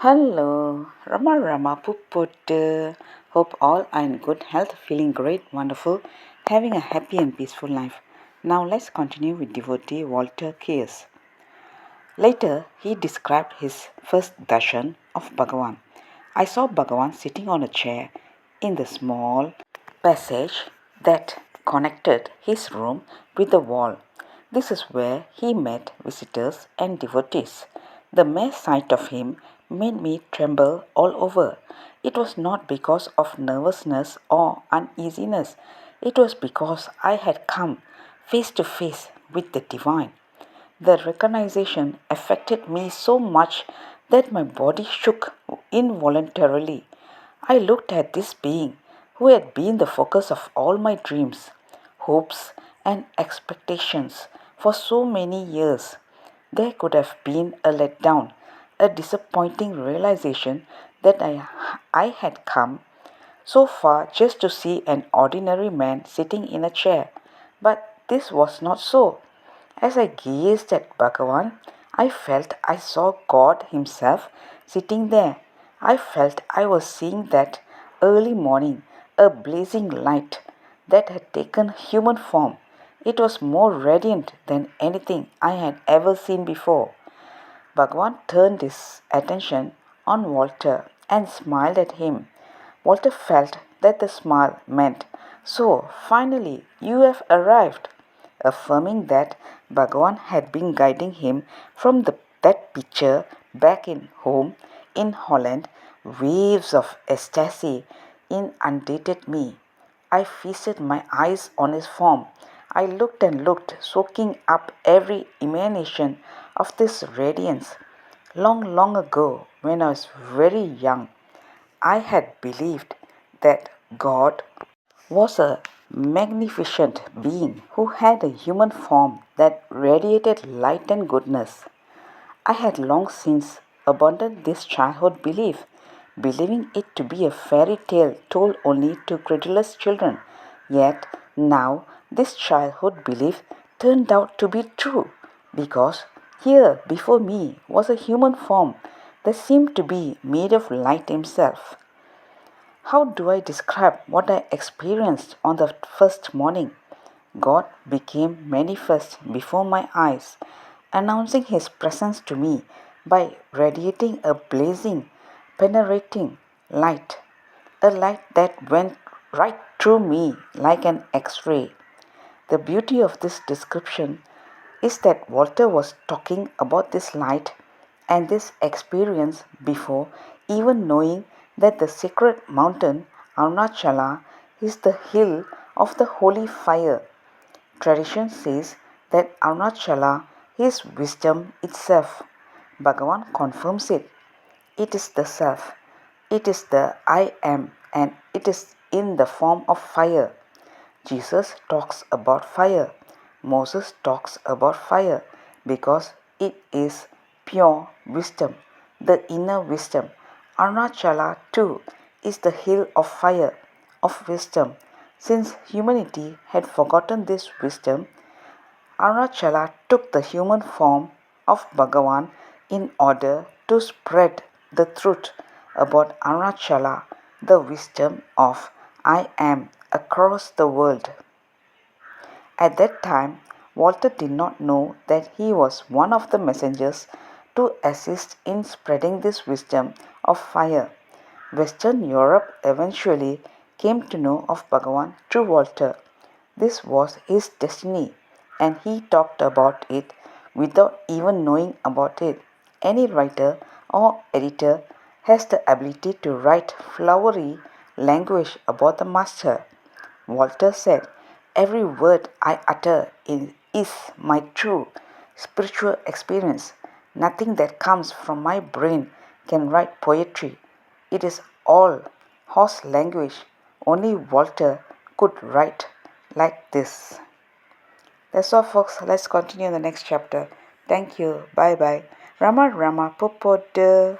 Hello, Rama Puput. Hope all are in good health, feeling great, wonderful, having a happy and peaceful life. Now let's continue with devotee Walter Case. Later, he described his first darshan of Bhagavan. I saw Bhagavan sitting on a chair in the small passage that connected his room with the wall. This is where he met visitors and devotees. The mere sight of him made me tremble all over. It was not because of nervousness or uneasiness, it was because I had come face to face with the divine. The recognition affected me so much that my body shook involuntarily. I looked at this being who had been the focus of all my dreams, hopes, and expectations for so many years. There could have been a letdown, a disappointing realization that I had come so far just to see an ordinary man sitting in a chair. But this was not so. As I gazed at Bhagavan, I felt I saw God Himself sitting there. I felt I was seeing that early morning, a blazing light that had taken human form. It was more radiant than anything I had ever seen before. Bhagavan turned his attention on Walter and smiled at him. Walter felt that the smile meant, "So, finally, you have arrived," affirming that Bhagavan had been guiding him from that picture back in home in Holland. Waves of ecstasy inundated me. I feasted my eyes on his form. I looked and looked, soaking up every emanation of this radiance. Long, long ago, when I was very young, I had believed that God was a magnificent being who had a human form that radiated light and goodness. I had long since abandoned this childhood belief, believing it to be a fairy tale told only to credulous children. Yet now this childhood belief turned out to be true, because here before me was a human form that seemed to be made of light himself. How do I describe what I experienced on the first morning? God became manifest before my eyes, announcing His presence to me by radiating a blazing, penetrating light, a light that went right through me like an X ray. The beauty of this description is that Walter was talking about this light and this experience before even knowing that the sacred mountain Arunachala is the hill of the holy fire. Tradition says that Arunachala is wisdom itself. Bhagavan confirms it. It is the self. It is the I am, and it is in the form of fire. Jesus talks about fire. Moses talks about fire because it is pure wisdom, the inner wisdom. Arunachala too is the hill of fire, of wisdom. Since humanity had forgotten this wisdom, Arunachala took the human form of Bhagavan in order to spread the truth about Arunachala, the wisdom of I am, across the world. At that time, Walter did not know that he was one of the messengers to assist in spreading this wisdom of fire. Western Europe eventually came to know of Bhagavan through Walter. This was his destiny, and he talked about it without even knowing about it. Any writer or editor has the ability to write flowery language about the Master. Walter said, "Every word I utter is my true spiritual experience. Nothing that comes from my brain can write poetry. It is all horse language. Only Walter could write like this." That's all, folks. Let's continue in the next chapter. Thank you. Bye bye. Rama Popoda.